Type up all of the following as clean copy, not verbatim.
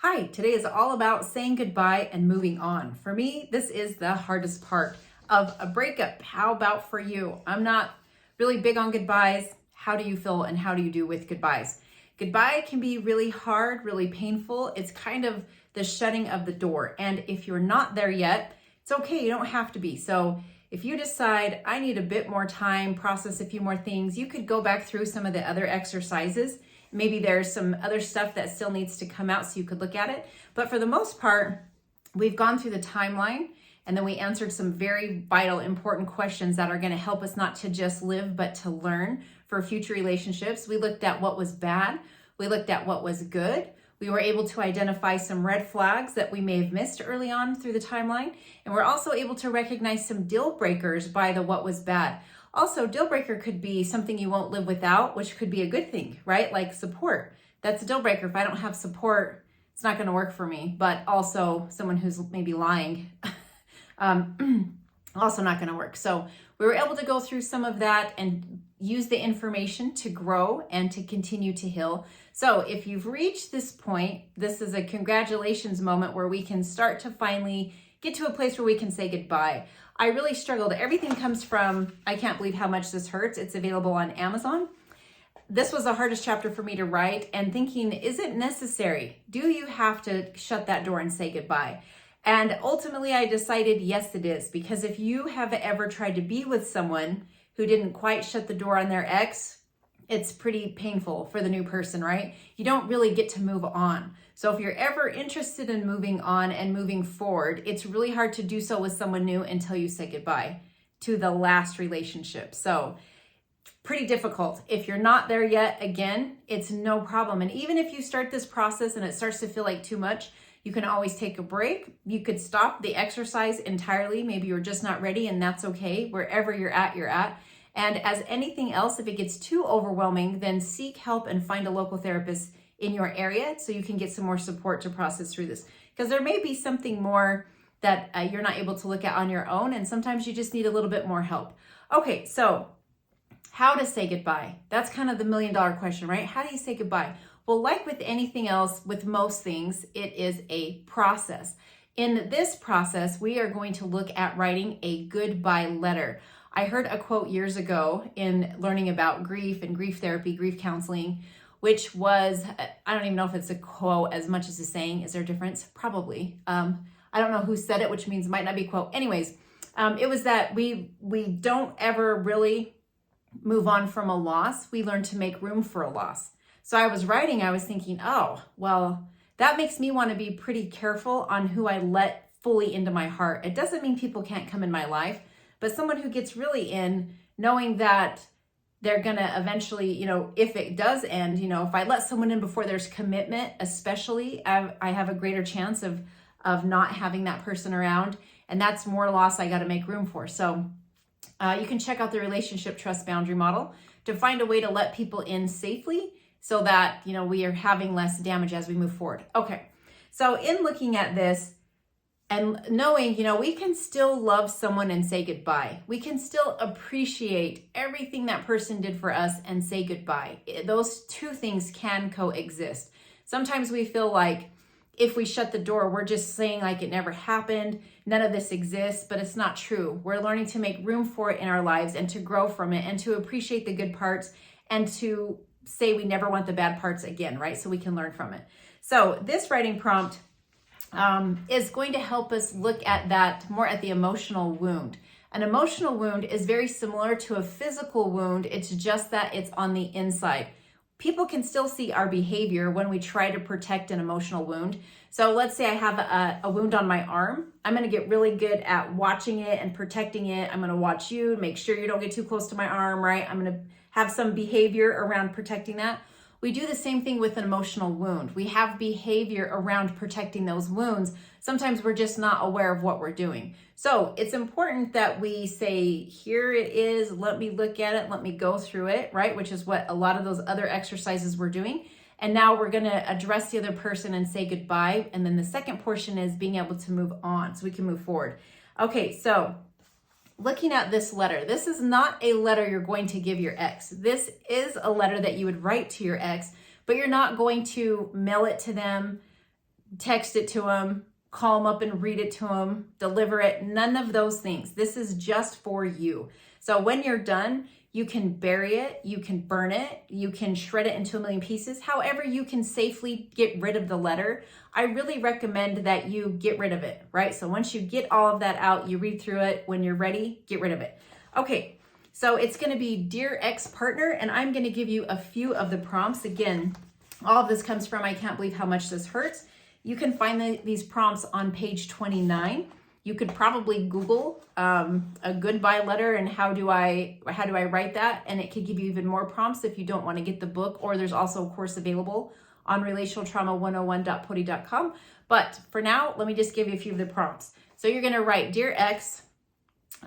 Hi, today is all about saying goodbye and moving on. For me, this is the hardest part of a breakup. How about for you? I'm not really big on goodbyes. How do you feel and how do you do with goodbyes? Goodbye can be really hard, really painful. It's kind of the shutting of the door. And if you're not there yet, it's okay. You don't have to be. So if you decide I need a bit more time, process a few more things, you could go back through some of the other exercises. Maybe there's some other stuff that still needs to come out so you could look at it. But for the most part, we've gone through the timeline and then we answered some very vital, important questions that are going to help us not to just live, but to learn for future relationships. We looked at what was bad. We looked at what was good. We were able to identify some red flags that we may have missed early on through the timeline. And we're also able to recognize some deal breakers by the what was bad. Also, deal breaker could be something you won't live without, which could be a good thing, right? Like support. That's a deal breaker. If I don't have support, it's not going to work for me. But also someone who's maybe lying, also not going to work. So we were able to go through some of that and use the information to grow and to continue to heal. So if you've reached this point, this is a congratulations moment where we can start to finally get to a place where we can say goodbye. I really struggled. Everything comes from, I can't believe how much this hurts. It's available on Amazon. This was the hardest chapter for me to write and thinking, is it necessary? Do you have to shut that door and say goodbye? And ultimately I decided, yes, it is. Because if you have ever tried to be with someone who didn't quite shut the door on their ex, it's pretty painful for the new person, right? You don't really get to move on. So if you're ever interested in moving on and moving forward, it's really hard to do so with someone new until you say goodbye to the last relationship. So pretty difficult. If you're not there yet, again, it's no problem. And even if you start this process and it starts to feel like too much, you can always take a break. You could stop the exercise entirely. Maybe you're just not ready, and that's okay. Wherever you're at, you're at. And as anything else, if it gets too overwhelming, then seek help and find a local therapist in your area so you can get some more support to process through this. Because there may be something more that you're not able to look at on your own, and sometimes you just need a little bit more help. Okay, so how to say goodbye? That's kind of the million-dollar question, right? How do you say goodbye? Well, like with anything else, with most things, it is a process. In this process, we are going to look at writing a goodbye letter. I heard a quote years ago in learning about grief and grief therapy, grief counseling, which was, I don't even know if it's a quote as much as a saying. Is there a difference? Probably. I don't know who said it, which means it might not be a quote. Anyways, it was that we don't ever really move on from a loss. We learn to make room for a loss. So I was writing, I was thinking, oh, well, that makes me want to be pretty careful on who I let fully into my heart. It doesn't mean people can't come in my life, but someone who gets really in, knowing that they're going to eventually, if it does end, if I let someone in before there's commitment, especially, I have a greater chance of not having that person around. And that's more loss I got to make room for. So you can check out the relationship trust boundary model to find a way to let people in safely so that, we are having less damage as we move forward. Okay. So in looking at this, and knowing, we can still love someone and say goodbye. We can still appreciate everything that person did for us and say goodbye. Those two things can coexist. Sometimes we feel like if we shut the door, we're just saying like it never happened. None of this exists, but it's not true. We're learning to make room for it in our lives and to grow from it and to appreciate the good parts and to say we never want the bad parts again, right? So we can learn from it. So this writing prompt is going to help us look at that more at the emotional wound. An emotional wound is very similar to a physical wound. It's just that it's on the inside. People can still see our behavior when we try to protect an emotional wound. So let's say I have a wound on my arm. I'm going to get really good at watching it and protecting it. I'm going to watch you, make sure you don't get too close to my arm, right? I'm going to have some behavior around protecting that. We do the same thing with an emotional wound. We have behavior around protecting those wounds. Sometimes we're just not aware of what we're doing. So it's important that we say, here it is, let me look at it, let me go through it, right? Which is what a lot of those other exercises we're doing. And now we're gonna address the other person and say goodbye. And then the second portion is being able to move on so we can move forward. Okay, so looking at this letter, this is not a letter you're going to give your ex. This is a letter that you would write to your ex, but you're not going to mail it to them, text it to them, call them up and read it to them, deliver it, none of those things. This is just for you. So when you're done, you can bury it, you can burn it, you can shred it into a million pieces. However, you can safely get rid of the letter. I really recommend that you get rid of it, right? So once you get all of that out, you read through it. When you're ready, get rid of it. Okay, so it's going to be Dear Ex-Partner, and I'm going to give you a few of the prompts. Again, all of this comes from I Can't Believe How Much This Hurts. You can find these prompts on page 29. You could probably Google a goodbye letter and how do I write that, and it could give you even more prompts if you don't want to get the book, or there's also a course available on relationaltrauma101.podi.com. But for now, let me just give you a few of the prompts. So you're going to write, Dear Ex.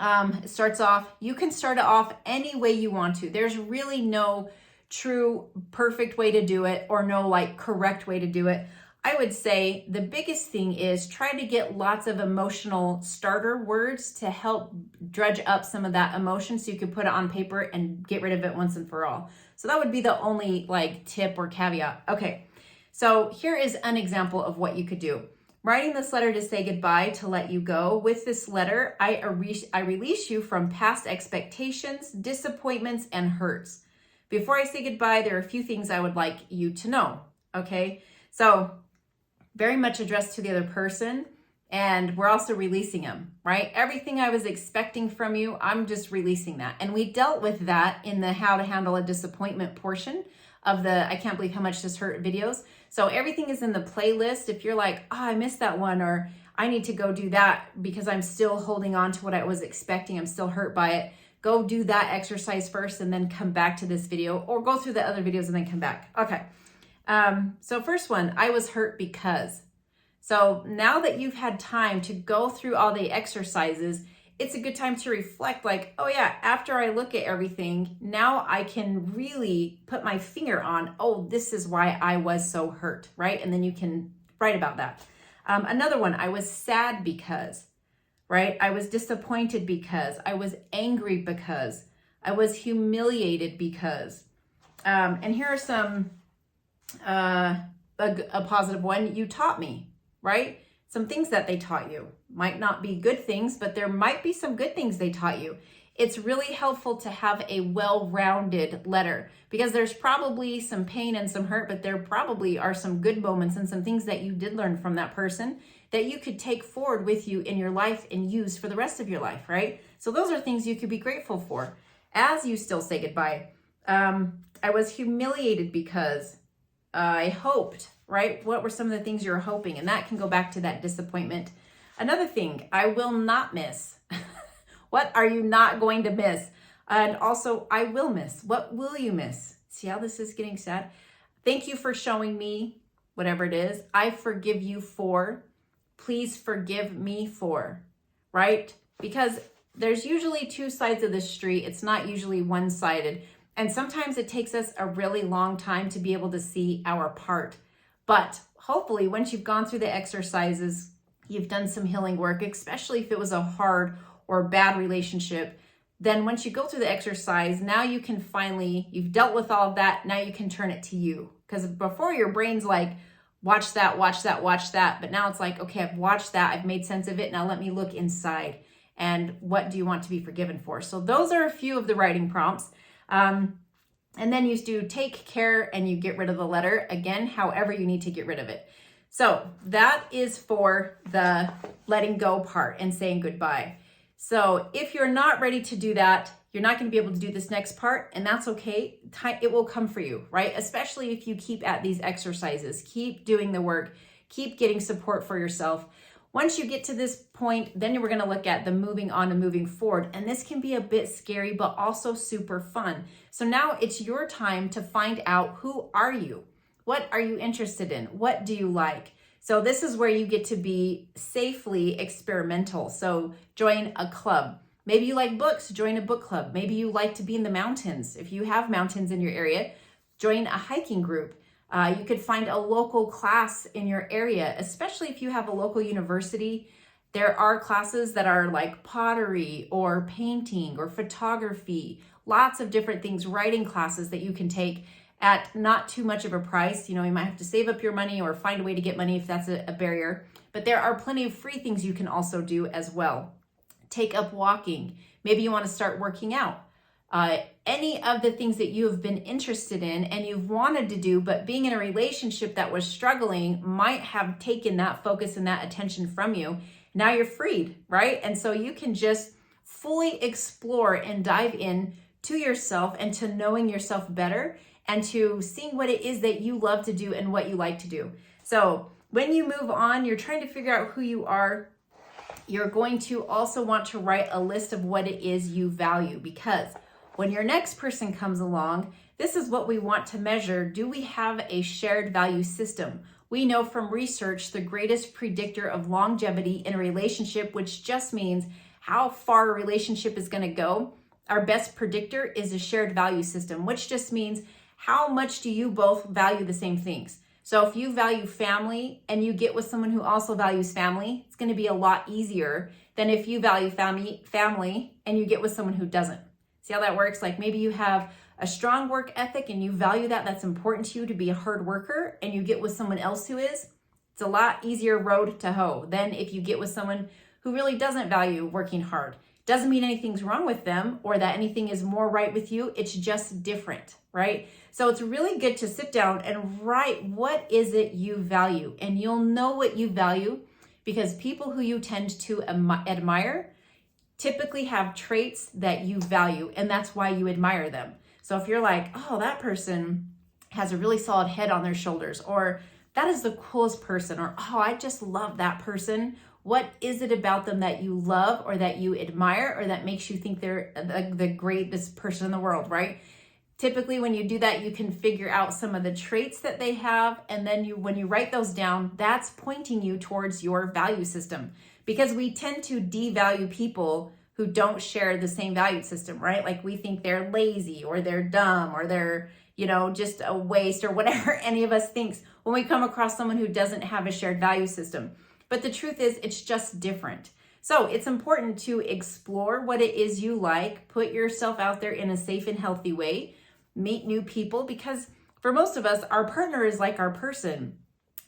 It starts off, you can start it off any way you want to. There's really no true perfect way to do it, or no like correct way to do it. I would say the biggest thing is try to get lots of emotional starter words to help dredge up some of that emotion so you can put it on paper and get rid of it once and for all. So that would be the only like tip or caveat. Okay, so here is an example of what you could do. Writing this letter to say goodbye, to let you go. With this letter, I release you from past expectations, disappointments, and hurts. Before I say goodbye, there are a few things I would like you to know, okay? So very much addressed to the other person, and we're also releasing them, right? Everything I was expecting from you, I'm just releasing that. And we dealt with that in the How to Handle a Disappointment portion of the I Can't Believe How Much This Hurt videos. So everything is in the playlist. If you're like, oh, I missed that one, or I need to go do that because I'm still holding on to what I was expecting, I'm still hurt by it, go do that exercise first and then come back to this video, or go through the other videos and then come back. Okay. So first one, I was hurt because. So now that you've had time to go through all the exercises, it's a good time to reflect like, oh yeah, after I look at everything, now I can really put my finger on, oh, this is why I was so hurt, right? And then you can write about that. Another one, I was sad because, right? I was disappointed because, I was angry because, I was humiliated because. And here are some, a positive one, you taught me, right? Some things that they taught you might not be good things, but there might be some good things they taught you. It's really helpful to have a well-rounded letter because there's probably some pain and some hurt, but there probably are some good moments and some things that you did learn from that person that you could take forward with you in your life and use for the rest of your life, right? So those are things you could be grateful for as you still say goodbye. I was humiliated because I hoped, right? What were some of the things you're hoping? And that can go back to that disappointment. Another thing, I will not miss. What are you not going to miss? And also, I will miss. What will you miss? See how this is getting sad? Thank you for showing me whatever it is. I forgive you for. Please forgive me for, right? Because there's usually two sides of the street. It's not usually one-sided. And sometimes it takes us a really long time to be able to see our part. But hopefully, once you've gone through the exercises, you've done some healing work, especially if it was a hard or bad relationship, then once you go through the exercise, now you can finally, you've dealt with all of that, now you can turn it to you. Because before your brain's like, watch that, watch that, watch that. But now it's like, okay, I've watched that, I've made sense of it, now let me look inside. And what do you want to be forgiven for? So those are a few of the writing prompts. And then you do take care and you get rid of the letter. Again, however you need to get rid of it. So that is for the letting go part and saying goodbye. So if you're not ready to do that, you're not going to be able to do this next part, and that's okay. It will come for you, right? Especially if you keep at these exercises, keep doing the work, keep getting support for yourself. Once you get to this point, then we're going to look at the moving on and moving forward. And this can be a bit scary, but also super fun. So now it's your time to find out, who are you? What are you interested in? What do you like? So this is where you get to be safely experimental. So join a club. Maybe you like books, join a book club. Maybe you like to be in the mountains. If you have mountains in your area, join a hiking group. You could find a local class in your area, especially if you have a local university. There are classes that are like pottery or painting or photography, lots of different things, writing classes that you can take. at not too much of a price. You know, you might have to save up your money or find a way to get money if that's a barrier. But there are plenty of free things you can also do as well. Take up walking. Maybe you want to start working out. Any of the things that you have been interested in and you've wanted to do, but being in a relationship that was struggling might have taken that focus and that attention from you. Now you're freed, right? And so you can just fully explore and dive in to yourself and to knowing yourself better and to seeing what it is that you love to do and what you like to do. So when you move on, you're trying to figure out who you are. You're going to also want to write a list of what it is you value, because when your next person comes along, this is what we want to measure. Do we have a shared value system? We know from research the greatest predictor of longevity in a relationship, which just means how far a relationship is going to go. Our best predictor is a shared value system, which just means how much do you both value the same things? So if you value family and you get with someone who also values family, it's going to be a lot easier than if you value family and you get with someone who doesn't. See how that works? Like maybe you have a strong work ethic and you value that. That's important to you to be a hard worker, and you get with someone else who is. It's a lot easier road to hoe than if you get with someone who really doesn't value working hard. Doesn't mean anything's wrong with them or that anything is more right with you. It's just different, right? So it's really good to sit down and write what is it you value. And you'll know what you value because people who you tend to admire typically have traits that you value, and that's why you admire them. So if you're like, oh, that person has a really solid head on their shoulders, or that is the coolest person, or oh, I just love that person. What is it about them that you love or that you admire or that makes you think they're the greatest person in the world, right? Typically, when you do that, you can figure out some of the traits that they have. And then when you write those down, that's pointing you towards your value system, because we tend to devalue people who don't share the same value system, right? Like we think they're lazy or they're dumb or they're, just a waste or whatever any of us thinks when we come across someone who doesn't have a shared value system. But the truth is, it's just different. So it's important to explore what it is you like, put yourself out there in a safe and healthy way, meet new people, because for most of us, our partner is like our person.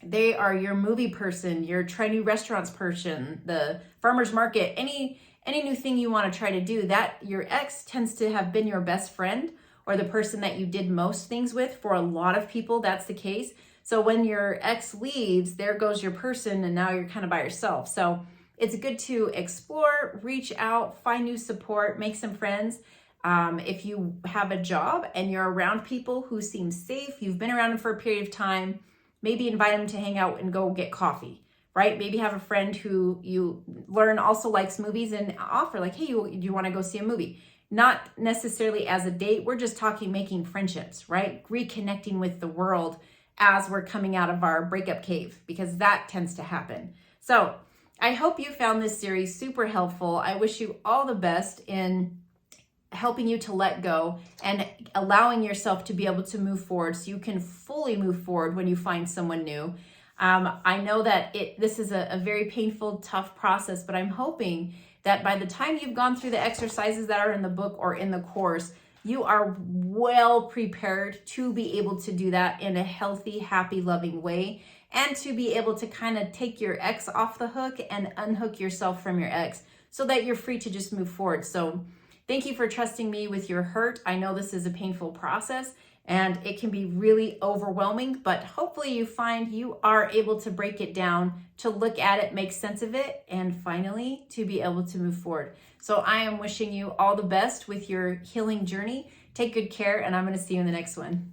They are your movie person, your try new restaurants person, the farmer's market, any new thing you want to try to do. That your ex tends to have been your best friend or the person that you did most things with. For a lot of people, that's the case. So when your ex leaves, there goes your person, and now you're kind of by yourself. So it's good to explore, reach out, find new support, make some friends. If you have a job and you're around people who seem safe, you've been around them for a period of time, maybe invite them to hang out and go get coffee, right? Maybe have a friend who you learn also likes movies and offer like, hey, do you want to go see a movie? Not necessarily as a date. We're just talking, making friendships, right? Reconnecting with the world as we're coming out of our breakup cave, because that tends to happen. So I hope you found this series super helpful. I wish you all the best in helping you to let go and allowing yourself to be able to move forward so you can fully move forward when you find someone new. I know that this is a very painful, tough process, but I'm hoping that by the time you've gone through the exercises that are in the book or in the course, you are well prepared to be able to do that in a healthy, happy, loving way, and to be able to kind of take your ex off the hook and unhook yourself from your ex so that you're free to just move forward. So thank you for trusting me with your hurt. I know this is a painful process and it can be really overwhelming, but hopefully you find you are able to break it down, to look at it, make sense of it, and finally to be able to move forward. So I am wishing you all the best with your healing journey. Take good care, and I'm going to see you in the next one.